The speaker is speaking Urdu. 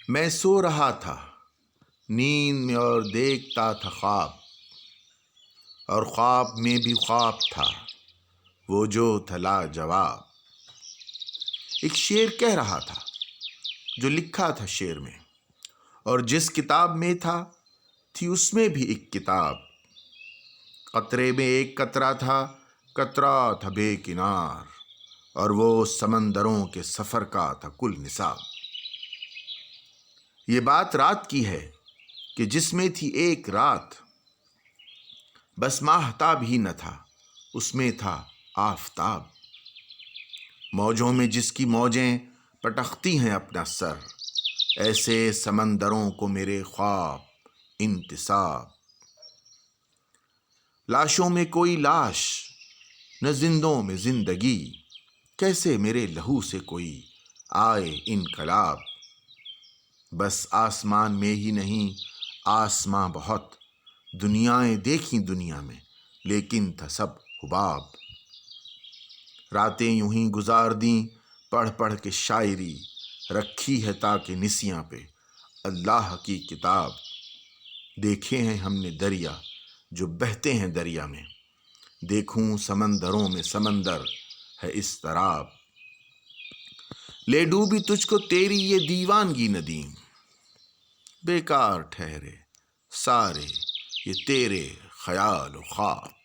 میں سو رہا تھا نیند میں اور دیکھتا تھا خواب، اور خواب میں بھی خواب تھا وہ جو تھا لاجواب۔ ایک شعر کہہ رہا تھا جو لکھا تھا شعر میں، اور جس کتاب میں تھی اس میں بھی ایک کتاب۔ قطرے میں ایک قطرہ تھا، قطرہ تھا بے کنار، اور وہ سمندروں کے سفر کا تھا کل نصاب۔ یہ بات رات کی ہے کہ جس میں تھی ایک رات، بس ماہتاب ہی نہ تھا اس میں تھا آفتاب۔ موجوں میں جس کی موجیں پٹختی ہیں اپنا سر، ایسے سمندروں کو میرے خواب انتساب۔ لاشوں میں کوئی لاش نہ زندوں میں زندگی، کیسے میرے لہو سے کوئی آئے انقلاب۔ بس آسمان میں ہی نہیں آسماں بہت، دنیائیں دیکھیں دنیا میں لیکن تھا سب حباب۔ راتیں یوں ہی گزار دیں پڑھ پڑھ کے شاعری، رکھی ہے تاکہ نسیاں پہ اللہ کی کتاب۔ دیکھے ہیں ہم نے دریا جو بہتے ہیں دریا میں، دیکھوں سمندروں میں سمندر ہے اضطراب۔ لے ڈوبی تجھ کو تیری یہ دیوانگی ندیم، بیکار ٹھہرے سارے یہ تیرے خیال و خواب۔